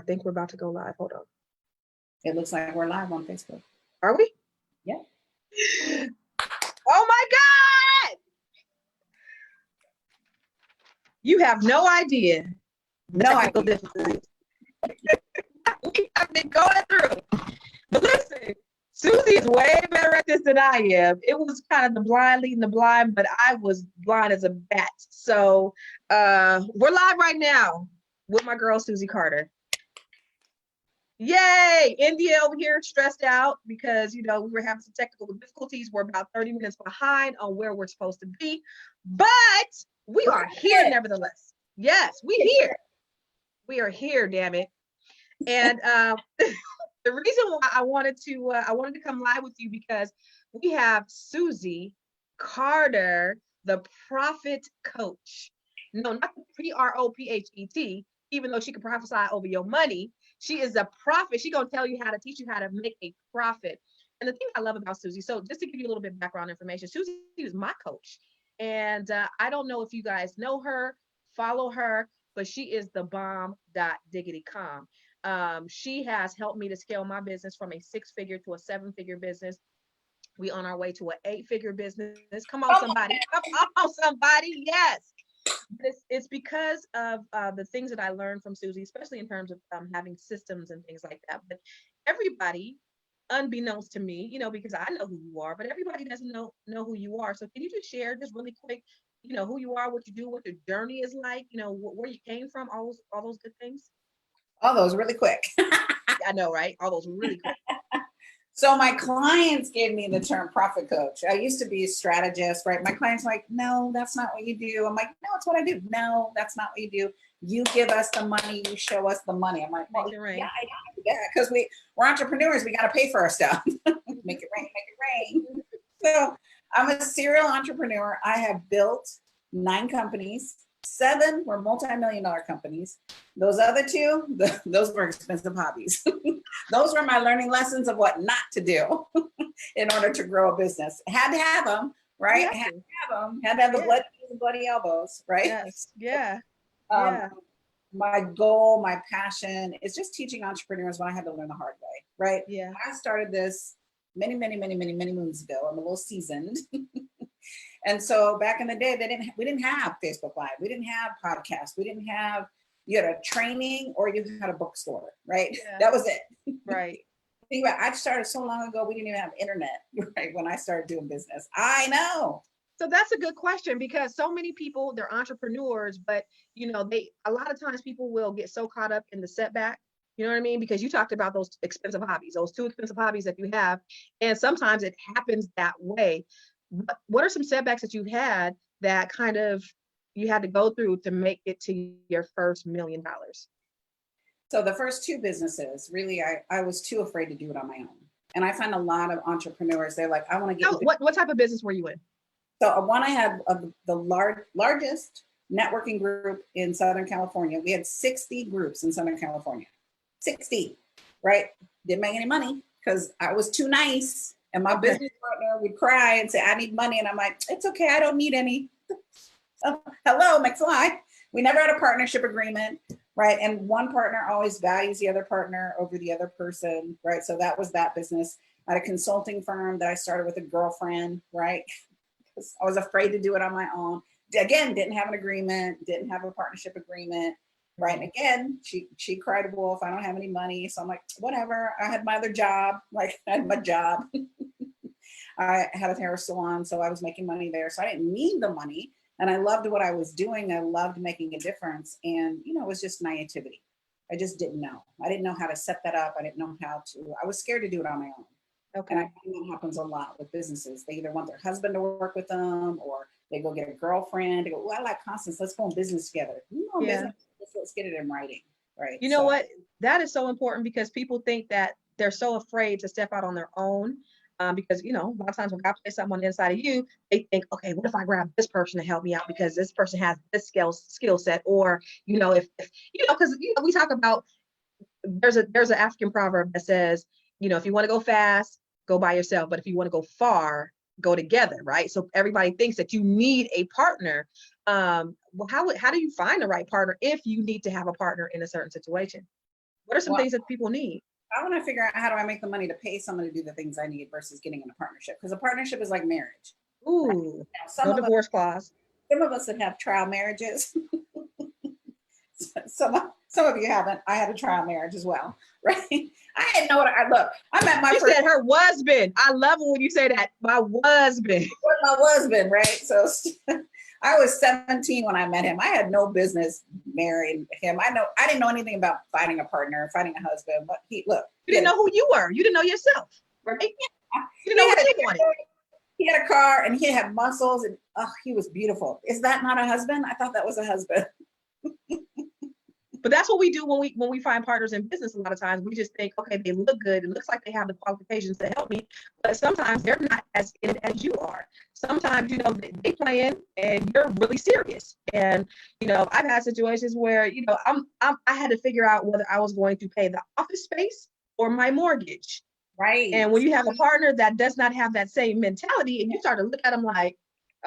think we're about to go live. Hold on. It looks like we're live on Facebook. Are we? Yeah. Oh my God! You have no idea. No, I We have been going through. But listen, Susie is way better at this than I am. It was kind of the blind leading the blind, but I was blind as a bat. So we're live right now with my girl, Susie Carter. Yay! India over here stressed out because, we were having some technical difficulties. We're about 30 minutes behind on where we're supposed to be, but we are here nevertheless. Yes, we here. We are here, damn it. And the reason why I wanted to come live with you because we have Susie Carter, the Profit Coach. No, not the Prophet, even though she can prophesy over your money. She is a prophet. She's going to teach you how to make a profit. And the thing I love about Susie, so just to give you a little bit of background information, Susie is my coach. And I don't know if you guys know her, follow her, but she is the bomb.diggitycom. She has helped me to scale my business from a 6-figure to a 7-figure business. We on our way to an 8-figure business. Come on, somebody. Come on, somebody. Yes. It's because of the things that I learned from Susie, especially in terms of having systems and things like that. But everybody, unbeknownst to me, because I know who you are, but everybody doesn't know who you are. So can you just share just really quick, who you are, what you do, what your journey is like, where you came from, all those good things? All those really quick. I know, right? All those really quick. So my clients gave me the term profit coach. I used to be a strategist, right? My clients are like, no, that's not what you do. I'm like, no, it's what I do. No, that's not what you do. You give us the money, you show us the money. I'm like, well, yeah, because we're entrepreneurs. We got to pay for our stuff. Make it rain. So I'm a serial entrepreneur. I have built 9 companies. 7 were multi-million-dollar companies. Those other 2, those were expensive hobbies. Those were my learning lessons of what not to do in order to grow a business. Had to have them, right? Had to have them. Had to have the blood and bloody elbows, right? Yes. Yeah. My goal, my passion is just teaching entrepreneurs what I had to learn the hard way, right? Yeah. I started this many moons ago. I'm a little seasoned. And so back in the day, we didn't have Facebook Live. We didn't have podcasts. We didn't have, you had a training or you had a bookstore, right? Yeah. That was it. Right. Think about, I started so long ago, we didn't even have internet, right? When I started doing business. I know. So that's a good question because so many people, they're entrepreneurs, but a lot of times people will get so caught up in the setback. You know what I mean? Because you talked about those expensive hobbies, those 2 expensive hobbies that you have. And sometimes it happens that way. What are some setbacks that you've had that kind of you had to go through to make it to your first $1 million? So the first 2 businesses, really, I was too afraid to do it on my own. And I find a lot of entrepreneurs, they're like, I want to get. What type of business were you in? So one, I had the largest networking group in Southern California. We had 60 groups in Southern California. 60, right? Didn't make any money because I was too nice. And my business partner would cry and say, I need money. And I'm like, it's okay. I don't need any. Hello, McFly. We never had a partnership agreement, right? And one partner always values the other partner over the other person, right? So that was that business. I had a consulting firm that I started with a girlfriend, right? Because I was afraid to do it on my own. Again, didn't have an agreement, didn't have a partnership agreement, right? And again, she cried wolf. I don't have any money. So I'm like, whatever. I had my other job. Like I had my job. I had a hair salon, so I was making money there. So I didn't need the money. And I loved what I was doing. I loved making a difference. And, it was just naivety. I just didn't know. I didn't know how to set that up. I didn't know how to, I was scared to do it on my own. Okay. And I think that happens a lot with businesses. They either want their husband to work with them or they go get a girlfriend. They go, well, I like Constance. Let's go in business together. Business, let's get it in writing, right? You know what? That is so important because people think that they're so afraid to step out on their own. Because, a lot of times when God places something on the inside of you, they think, okay, what if I grab this person to help me out because this person has this skill set? Or, if because, we talk about, there's an African proverb that says, if you want to go fast, go by yourself. But if you want to go far, go together, right? So everybody thinks that you need a partner. Well, how do you find the right partner if you need to have a partner in a certain situation? What are some Well, things that people need? I want to figure out how do I make the money to pay someone to do the things I need versus getting in a partnership, because a partnership is like marriage. Ooh, Now, no divorce clause. some of us that have trial marriages, some of you haven't. I had a trial marriage as well, right? I didn't know what I look. I met my She first. said her husband. I love it when you say that. My husband. My husband, right? So I was 17 when I met him. I had no business marrying him. I didn't know anything about finding a partner, finding a husband, but You didn't know who you were. You didn't know yourself, right? You didn't know what you wanted. He had a car and he had muscles and he was beautiful. Is that not a husband? I thought that was a husband. But that's what we do when we find partners in business. A lot of times we just think, okay, they look good. It looks like they have the qualifications to help me, but sometimes they're not as in it as you are. Sometimes, they play in and you're really serious. And, I've had situations where, I had to figure out whether I was going to pay the office space or my mortgage. Right. And when you have a partner that does not have that same mentality and you start to look at them like,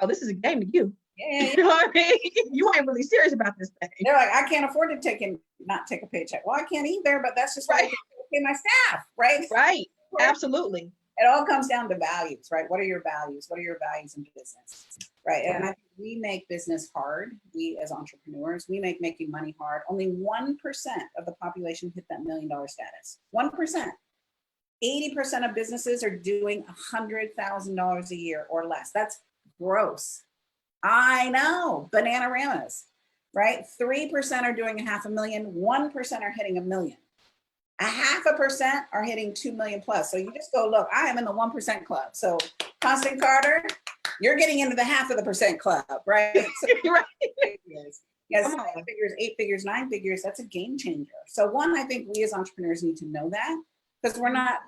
oh, this is a game to you. Yeah. You know what I mean? You ain't really serious about this thing. They're like, I can't afford to not take a paycheck. Well, I can't either, but that's just why I can pay my staff, right? Right. Absolutely. It all comes down to values, right? What are your values? What are your values in business, right? And I think we make business hard. We as entrepreneurs, we make making money hard. Only 1% of the population hit that $1 million status. 1%. 80% of businesses are doing $100,000 a year or less. That's gross. I know, bananaramas, right? 3% are doing $500,000, 1% are hitting $1 million. 0.5% are hitting 2 million plus. So you just go, look, I am in the 1% club. So Constance Carter, you're getting into the 0.5% club, right? So, right. Yes, 7 figures, 8 figures, 9 figures, that's a game changer. So one, I think we as entrepreneurs need to know that, because we're not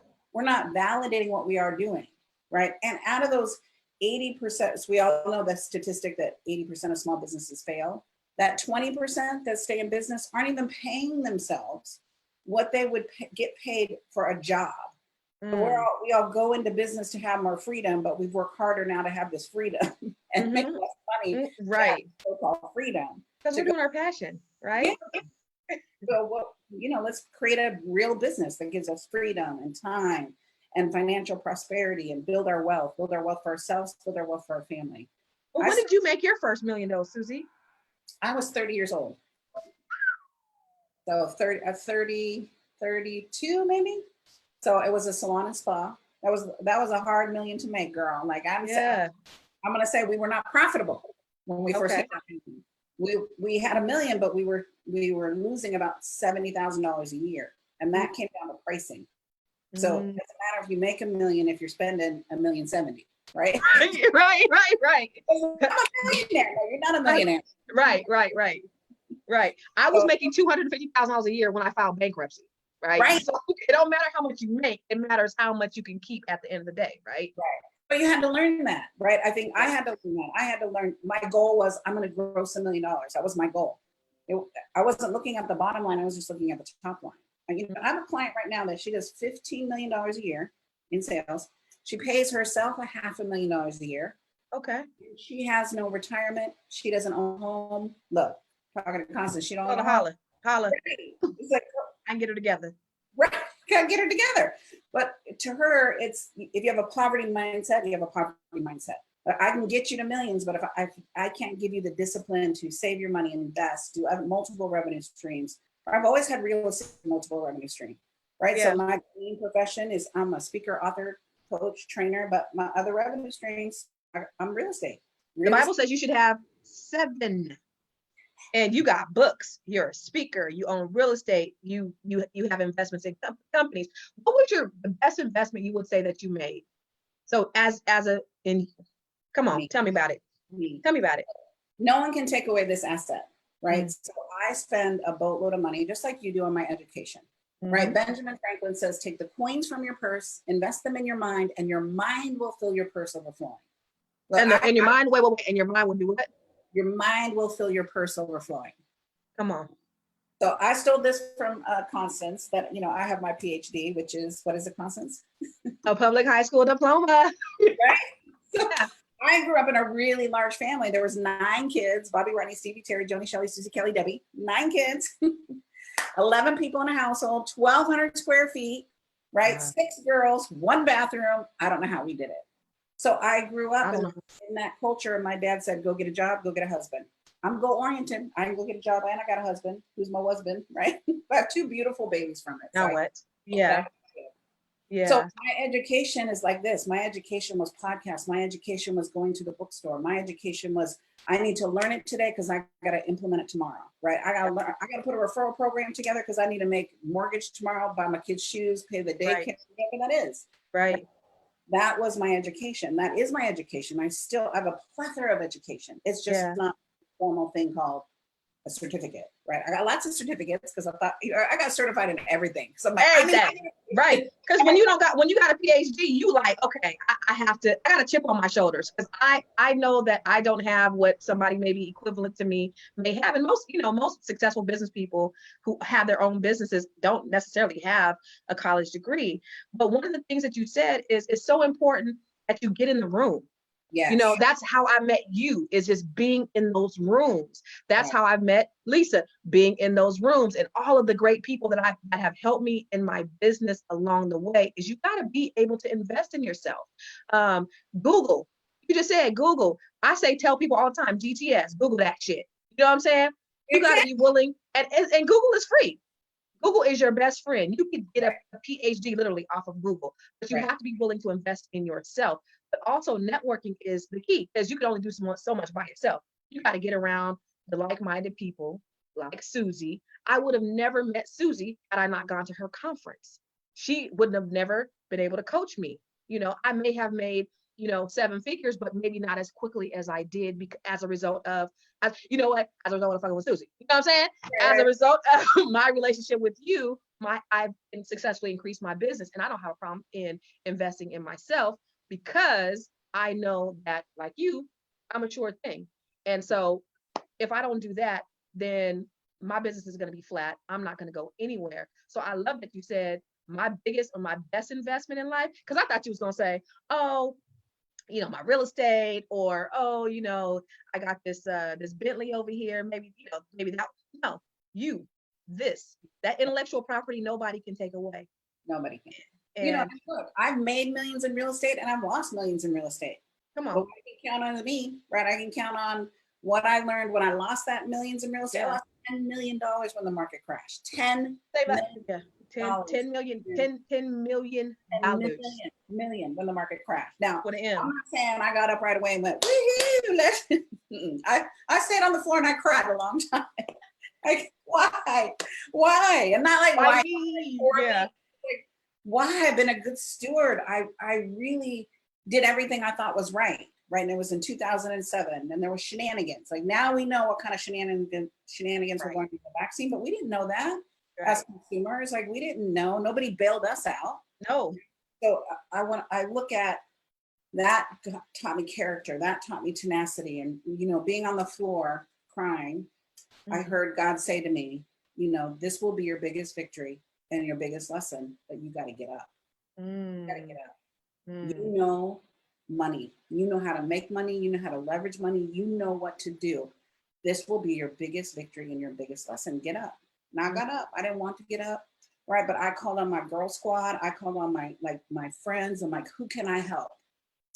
validating what we are doing, right? And out of those 80%, so we all know the statistic that 80% of small businesses fail, that 20% that stay in business aren't even paying themselves what they would get paid for a job. We all go into business to have more freedom, but we've worked harder now to have this freedom and make less money. Right. So-called freedom. Because we're doing our passion, right? Yeah. So, let's create a real business that gives us freedom and time and financial prosperity and build our wealth for ourselves, build our wealth for our family. Well, when did you make your first $1 million, Susie? I was 30 years old. So 32 maybe. So it was a salon and spa. That was a hard $1 million to make, girl. Like I'm gonna say we were not profitable when we first hit that million. We had $1 million, but we were losing about $70,000 a year, and that came down to pricing. So it doesn't matter if you make $1 million if you're spending $1,070,000, right? Right. I'm a millionaire. No, you're not a millionaire. Right. I was making $250,000 a year when I filed bankruptcy. Right. So it don't matter how much you make; it matters how much you can keep at the end of the day. Right. But you had to learn that, right? I think I had to learn that. I had to learn. My goal was I'm going to gross $1 million. That was my goal. I wasn't looking at the bottom line. I was just looking at the top line. I have a client right now that she does $15 million a year in sales. She pays herself $500,000 a year. Okay. She has no retirement. She doesn't own a home. Look, talking to Constance, she don't own a home. Holla. It's like, I can get her together. Right, can't get her together. But to her, it's if you have a poverty mindset, you have a poverty mindset. I can get you to millions, but if I can't give you the discipline to save your money and invest, do multiple revenue streams. I've always had real estate multiple revenue stream, right? Yeah. So my main profession is I'm a speaker, author, coach, trainer, but my other revenue streams, I'm real estate. The Bible says you should have 7. And you got books, you're a speaker, you own real estate, you have investments in companies. What was the best investment you would say that you made? So come on, tell me about it. Tell me about it. No one can take away this asset, right? So I spend a boatload of money, just like you do on my education, right? Benjamin Franklin says, take the coins from your purse, invest them in your mind, and your mind will fill your purse overflowing. Look, and your mind, wait, and your mind will do what? Your mind will fill your purse overflowing. Come on. So I stole this from Constance that, I have my PhD, which is, what is it, Constance? A public high school diploma. Right? So I grew up in a really large family. There was 9 kids, Bobby, Rodney, Stevie, Terry, Joni, Shelley, Susie, Kelly, Debbie, 9 kids. 11 people in a household, 1,200 square feet, right? 6 girls, 1 bathroom. I don't know how we did it. So I grew up in that culture, and my dad said, go get a job, go get a husband. I'm goal-oriented. I can go get a job, and I got a husband who's my husband, right? I have 2 beautiful babies from it. Now what? Yeah. Yeah. So my education is like this. My education was podcasts. My education was going to the bookstore. My education was, I need to learn it today because I got to implement it tomorrow, right? I got to learn, I got to put a referral program together because I need to make mortgage tomorrow, buy my kids' shoes, pay the daycare, whatever that is. Right. That was my education. That is my education. I have a plethora of education. It's just not a formal thing called a certificate, right? I got lots of certificates because I thought I got certified in everything. So right. Because when you got a PhD, you like, okay, I got a chip on my shoulders because I know that I don't have what somebody maybe equivalent to me may have. And most successful business people who have their own businesses don't necessarily have a college degree. But one of the things that you said is it's so important that you get in the room. Yes. That's how I met you, is just being in those rooms. That's how I met Lisa, being in those rooms, and all of the great people that have helped me in my business along the way. Is you got to be able to invest in yourself. Google, you just said Google. I say, tell people all the time, GTS, Google that shit. You know what I'm saying? You got to be willing, and Google is free. Google is your best friend. You can get a PhD literally off of Google, but you have to be willing to invest in yourself. But also networking is the key, because you can only do so much by yourself. You got to get around the like-minded people like Susie. I would have never met Susie had I not gone to her conference. She wouldn't have never been able to coach me. I may have made, 7 figures, but maybe not as quickly as I did as a result of fucking with Susie. You know what I'm saying? As a result of my relationship with you, I've successfully increased my business, and I don't have a problem in investing in myself, because I know that, like you, I'm a sure thing. And so if I don't do that, then my business is going to be flat. I'm not going to go anywhere. So I love that you said my biggest or my best investment in life, because I thought you was going to say, oh, my real estate, or, oh, I got this Bentley over here. Maybe that. No, that intellectual property, nobody can take away. Nobody can. And look, I've made millions in real estate, and I've lost millions in real estate. Come on. But I can count on me, right? I can count on what I learned when I lost that millions in real estate. I lost $10 million when the market crashed. $10 million when the market crashed. Now, I'm not saying I got up right away and went, woo-hoo, I stayed on the floor and I cried a long time. Like, why? And not like, why? Why? I've been a good steward. I really did everything I thought was right. And it was in 2007, and there was shenanigans. Like, now we know what kind of shenanigans were going to be in the vaccine, but we didn't know that as consumers. Like, we didn't know. Nobody bailed us out. No. So I look at that, taught me character. That taught me tenacity, and being on the floor crying. Mm-hmm. I heard God say to me, this will be your biggest victory and your biggest lesson, but you got to get up. You got to get up. Money. You know how to make money. You know how to leverage money. You know what to do. This will be your biggest victory and your biggest lesson. Get up. And I got up. I didn't want to get up, right? But I called on my girl squad. I called on my friends. I'm like, who can I help?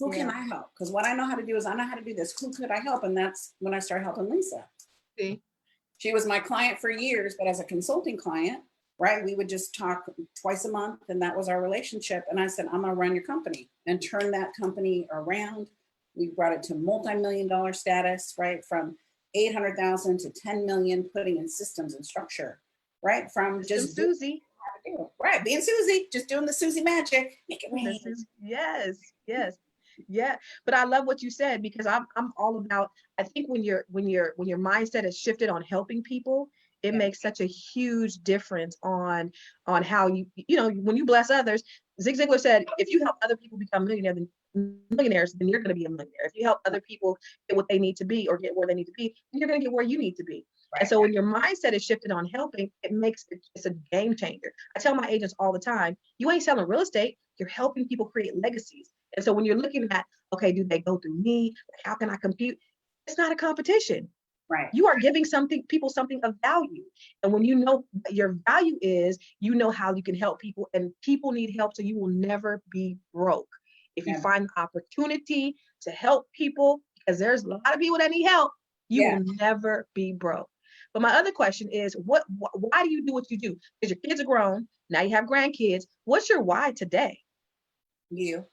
Who can I help? Because what I know how to do is I know how to do this. Who could I help? And that's when I started helping Lisa. See? She was my client for years, but as a consulting client, right? We would just talk twice a month, and that was our relationship. And I said, I'm gonna run your company and turn that company around. We brought it to multi-million-dollar status, right? From 800,000 to 10 million, putting in systems and structure, right? From just Susie. Right, being Susie, just doing the Susie magic. Make it rain. Yes. Yeah. But I love what you said, because I'm all about, I think when your mindset is shifted on helping people, it makes such a huge difference on how when you bless others. Zig Ziglar said, if you help other people become millionaires, then you're going to be a millionaire. If you help other people get what they need to be or get where they need to be, then you're going to get where you need to be. Right. And so when your mindset is shifted on helping, it's a game changer. I tell my agents all the time, you ain't selling real estate, you're helping people create legacies. And so when you're looking at, okay, do they go through me? How can I compete? It's not a competition. Right. You are giving people something of value. And when you know what your value is, you know how you can help people, and people need help. So you will never be broke. If you Never. find opportunity to help people, because there's a lot of people that need help, you Yeah. will never be broke. But my other question is, why do you do what you do? Because your kids are grown. Now you have grandkids. What's your why today? You.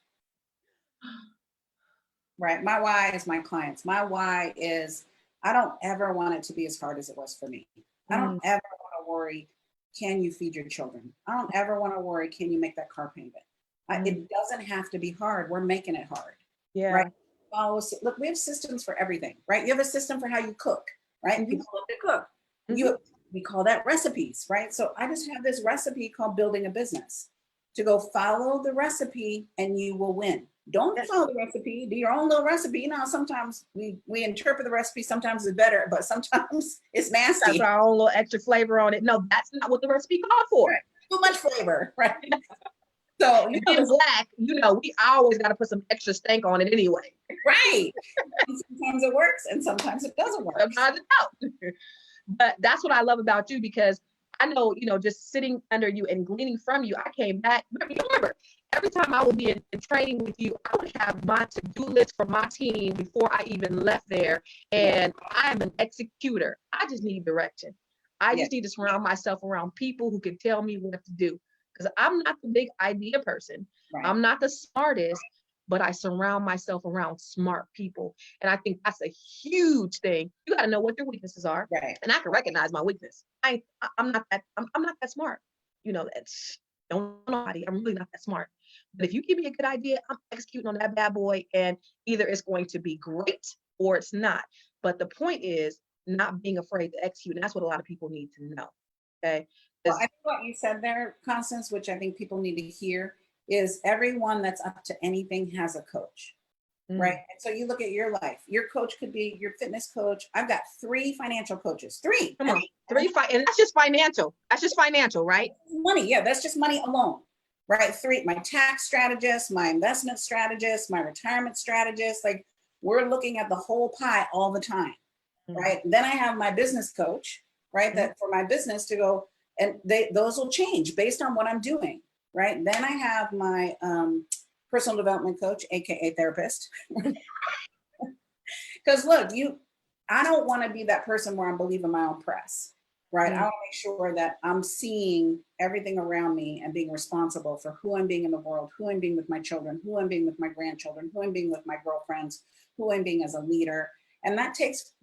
Right. My why is my clients. My why is I don't ever want it to be as hard as it was for me. I don't ever want to worry, can you feed your children? I don't ever want to worry, can you make that car payment? It doesn't have to be hard. We're making it hard. Yeah. Right. Look, we have systems for everything, right? You have a system for how you cook, right? People love to cook. We call that recipes, right? So I just have this recipe called building a business to go follow the recipe and you will win. Don't follow the recipe, do your own little recipe. You know, sometimes we interpret the recipe, sometimes it's better, but sometimes it's nasty. That's our own little extra flavor on it. No, that's not what the recipe called for. Right. Too much flavor, right? So you know, being black, you know, we always got to put some extra stank on it anyway. Right. And sometimes it works and sometimes it doesn't work. Sometimes it don't. But that's what I love about you, because I know, you know, just sitting under you and gleaning from you, I came back. Remember, every time I would be in training with you, I would have my to-do list for my team before I even left there. And I'm an executor. I just need direction. I just need to surround myself around people who can tell me what to do. Because I'm not the big idea person. Right. I'm not the smartest, but I surround myself around smart people. And I think that's a huge thing. You got to know what your weaknesses are. Right. And I can recognize my weakness. I'm not that smart. You know, don't know nobody. I'm really not that smart. But if you give me a good idea, I'm executing on that bad boy, and either it's going to be great or it's not. But the point is not being afraid to execute. And that's what a lot of people need to know. Okay. Well, I think what you said there, Constance, which I think people need to hear, is everyone that's up to anything has a coach, right? And so you look at your life. Your coach could be your fitness coach. I've got 3 financial coaches. 3. Come on, 3, and that's just financial. That's just financial, right? Money, yeah, that's just money alone, right? 3, my tax strategist, my investment strategist, my retirement strategist. Like, we're looking at the whole pie all the time, right? Then I have my business coach, right? That for my business to go, and those will change based on what I'm doing, right? Then I have my personal development coach, AKA therapist. Because look, I don't want to be that person where I'm believing my own press, right? I want to make sure that I'm seeing everything around me and being responsible for who I'm being in the world, who I'm being with my children, who I'm being with my grandchildren, who I'm being with my girlfriends, who I'm being as a leader. And that takes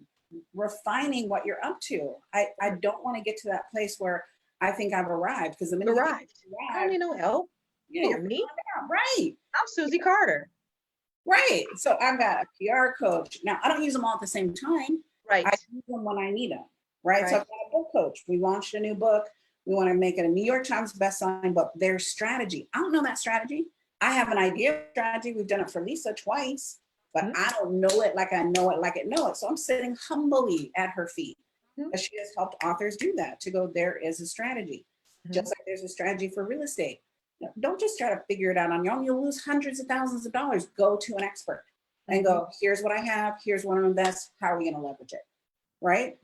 refining what you're up to. I don't want to get to that place where I think I've arrived, because the minute you arrive, I don't need no help. You're me. Right. I'm Susie Carter. Right. So I've got a PR coach. Now, I don't use them all at the same time. Right. I use them when I need them. Right. So I've got a book coach. We launched a new book. We want to make it a New York Times bestselling book. Their strategy. I don't know that strategy. I have an idea of strategy. We've done it for Lisa twice, but I don't know it like I know it, like it know it. So I'm sitting humbly at her feet. As she has helped authors do that, to go, there is a strategy. Just like there's a strategy for real estate. Don't just try to figure it out on your own. You'll lose hundreds of thousands of dollars. Go to an expert and go, here's what I have. Here's what I'm invest. How are we going to leverage it? Right.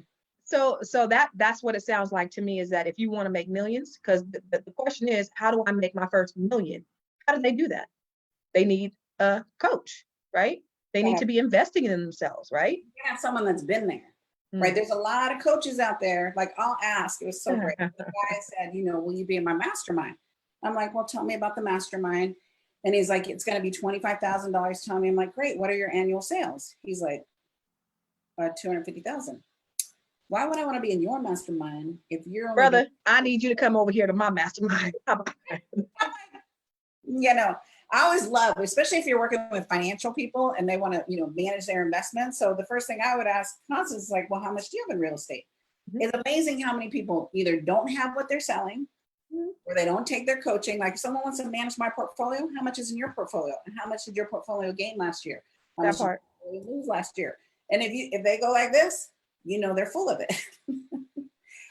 So that's what it sounds like to me, is that if you want to make millions, because the question is, how do I make my first million? How do they do that? They need a coach, right? They need to be investing in themselves, right? You have someone that's been there. Right. There's a lot of coaches out there. Like, I'll ask, it was so great. The guy said, will you be in my mastermind? I'm like, well, tell me about the mastermind. And he's like, it's going to be $25,000. Tell me. I'm like, great. What are your annual sales? He's like, 250,000. Why would I want to be in your mastermind if you're only brother? I need you to come over here to my mastermind. I always love, especially if you're working with financial people and they want to, manage their investments. So the first thing I would ask Constance is like, well, how much do you have in real estate? It's amazing how many people either don't have what they're selling, or they don't take their coaching. Like, if someone wants to manage my portfolio, how much is in your portfolio? And how much did your portfolio gain last year? How much did you lose last year? And if they go like this, they're full of it.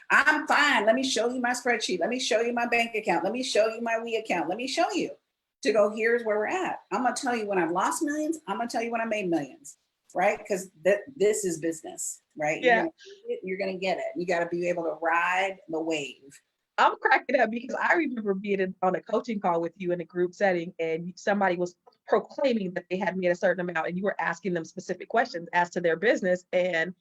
I'm fine. Let me show you my spreadsheet. Let me show you my bank account. Let me show you my We account. Let me show you. To go, here's where we're at. I'm going to tell you when I've lost millions. I'm going to tell you when I made millions, right? Because this is business. right? Yeah. You're gonna get it. You got to be able to ride the wave. I'm cracking up because I remember being on a coaching call with you in a group setting, and somebody was proclaiming that they had made a certain amount, and you were asking them specific questions as to their business, and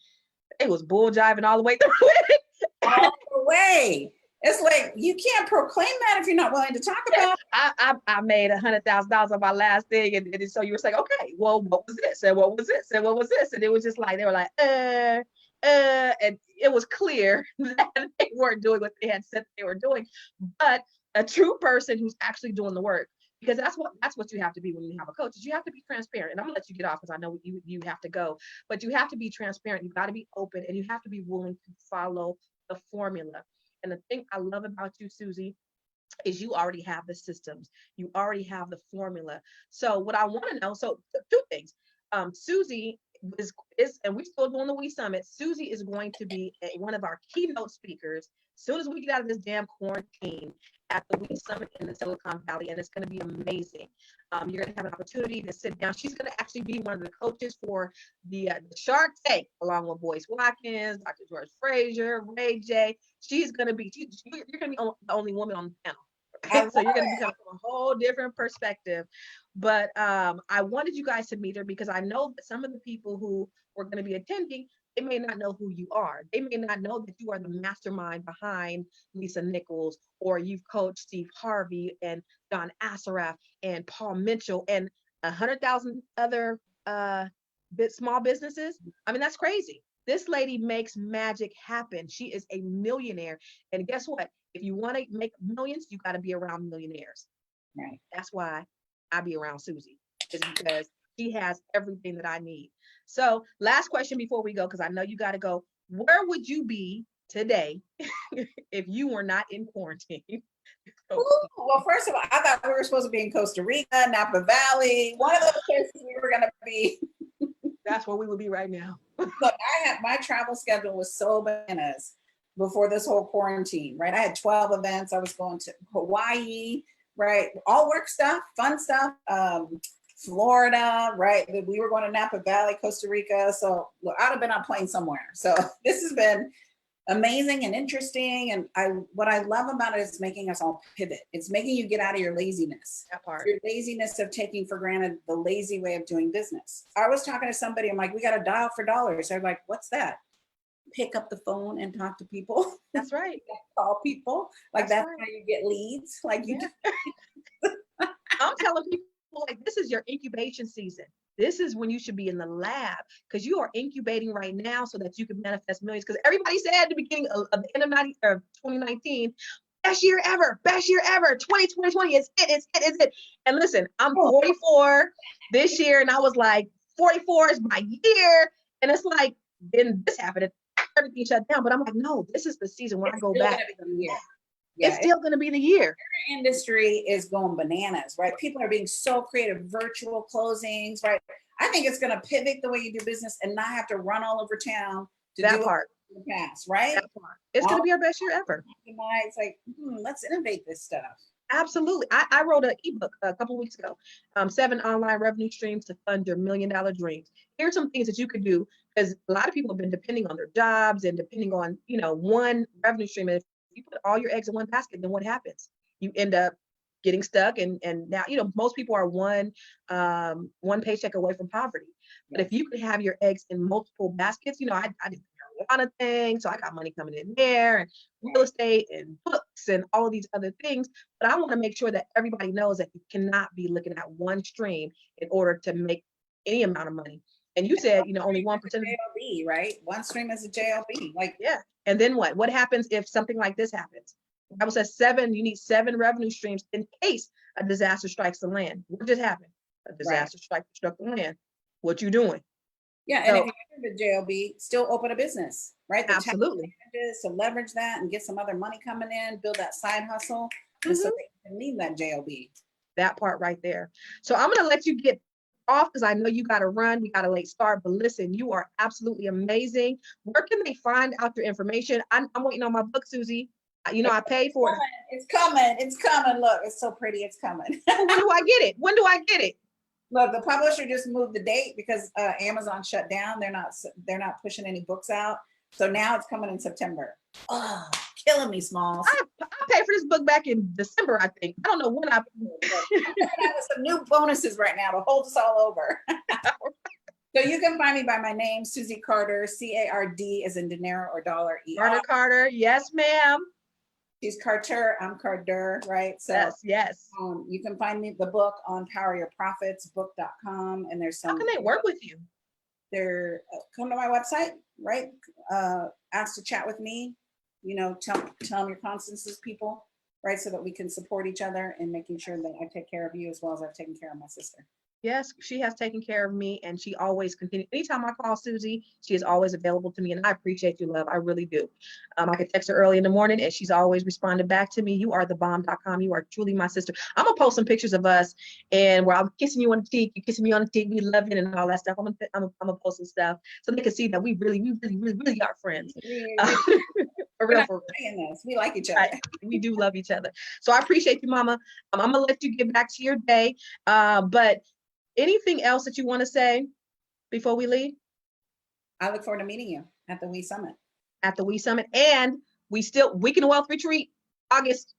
it was bull jiving all the way through it. All the way. It's like you can't proclaim that if you're not willing to talk about it. I made $100,000 on my last thing, and so you were saying, okay, well, what was this, and what was this, and what was this, and it was just like they were like, and it was clear that they weren't doing what they had said they were doing, but a true person who's actually doing the work, because that's what you have to be when you have a coach, is you have to be transparent. And I'm gonna let you get off because I know you have to go, but you have to be transparent. You got to be open, and you have to be willing to follow the formula. And the thing I love about you, Susie, is you already have the systems. You already have the formula. So what I want to know, so two things. Susie is, and we're still doing the We Summit. Susie is going to be one of our keynote speakers as soon as we get out of this damn quarantine at the We Summit in the Silicon Valley, and it's going to be amazing. You're going to have an opportunity to sit down. She's going to actually be one of the coaches for the Shark Tank, along with Boyce Watkins, Dr. George Frazier, Ray J. She's going to be, you're going to be the only woman on the panel. So you're going to be coming from a whole different perspective. But I wanted you guys to meet her because I know that some of the people who were going to be attending, they may not know who you are. They may not know that you are the mastermind behind Lisa Nichols, or you've coached Steve Harvey and Don Assaraaf and Paul Mitchell and 100,000 other small businesses. I mean, that's crazy. This lady makes magic happen. She is a millionaire. And guess what? If you want to make millions, you got to be around millionaires. Right. That's why I be around Susie, is because she has everything that I need. So last question before we go, because I know you got to go. Where would you be today if you were not in quarantine? Ooh, well, first of all, I thought we were supposed to be in Costa Rica, Napa Valley, one of those places we were going to be. That's where we would be right now. Look, my travel schedule was so bananas before this whole quarantine, right? I had 12 events. I was going to Hawaii, right? All work stuff, fun stuff. Florida, right? We were going to Napa Valley, Costa Rica. So look, I'd have been on a plane somewhere. So this has been amazing and interesting. And what I love about it is making us all pivot. It's making you get out of your laziness. That part. Your laziness of taking for granted the lazy way of doing business. I was talking to somebody, I'm like, we got to dial for dollars. They're like, what's that? Pick up the phone and talk to people. That's right. Call people. Like that's right. how you get leads. Like you I'm telling people, like, this is your incubation season. This is when you should be in the lab, because you are incubating right now so that you can manifest millions. Because everybody said at the beginning of the end of 2019, best year ever, 2020 is it. And listen, I'm 44 this year, and I was like, 44 is my year. And it's like, then this happened, everything shut down. But I'm like, no, this is the season when I go back. Yeah, it's still going to be the year. Your industry is going bananas, right? People are being so creative, virtual closings, right? I think it's going to pivot the way you do business and not have to run all over town to that do part. It in the past, right? That part. It's going to be our best year ever. It's like, let's innovate this stuff. Absolutely. I wrote an ebook a couple of weeks ago, 7 online revenue streams to fund your $1 million dreams. Here's some things that you could do, because a lot of people have been depending on their jobs and depending on, one revenue stream. And if you put all your eggs in one basket, then what happens? You end up getting stuck. And now, most people are one paycheck away from poverty. But if you could have your eggs in multiple baskets, I did a lot of things. So I got money coming in there, and real estate and books and all of these other things. But I want to make sure that everybody knows that you cannot be looking at one stream in order to make any amount of money. And you said, only 1% of JLB, right? One stream is a JLB. Like, yeah. And then what? What happens if something like this happens? The Bible says you need 7 revenue streams in case a disaster strikes the land. What just happened? A disaster struck the land. What you doing? Yeah, and if you're in the JLB, still open a business, right? The absolutely. To leverage that and get some other money coming in, build that side hustle, and so they can leave that JLB. That part right there. So I'm going to let you get off because I know you got to run. We got a late start, but listen, you are absolutely amazing. Where can they find out your information? I'm waiting on my book, Susie. I paid for it. It's coming. Look, it's so pretty. It's coming. When do I get it? Look, the publisher just moved the date because Amazon shut down. They're not pushing any books out. So now it's coming in September. Oh, killing me, Smalls. I paid for this book back in December, I think. I don't know when I I'm coming out with some new bonuses right now to hold us all over. So you can find me by my name, Susie Carter, C-A-R-D as in dinero or dollar, E-R. Carter. Yes, ma'am. She's Carter, I'm Carter, right? So yes. you can find me the book on poweryourprofitsbook.com, and there's some. How can they work with you? They're come to my website, right? Ask to chat with me, tell them you're Constance's people, right? So that we can support each other in making sure that I take care of you as well as I've taken care of my sister. Yes, she has taken care of me, and she always continues. Anytime I call Susie, she is always available to me, and I appreciate you, love. I really do. I could text her early in the morning, and she's always responded back to me. You are the bomb.com. You are truly my sister. I'm gonna post some pictures of us, and where I'm kissing you on the cheek, you kissing me on the cheek, we love it, and all that stuff. I'm gonna post some stuff so they can see that we really are friends. For real. We like each other. Right. We do love each other. So I appreciate you, Mama. I'm gonna let you get back to your day, but. Anything else that you want to say before we leave? I look forward to meeting you at the We Summit. At the We Summit. And Weekend of Wealth Retreat, August.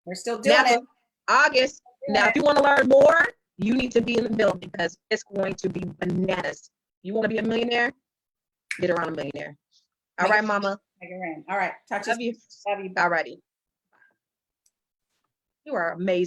We're still doing it. August. Now, if you want to learn more, you need to be in the building because it's going to be bananas. You want to be a millionaire? Get around a millionaire. All right, Mama. Make it rain. All right. Talk to you. Love you. All righty. You are amazing.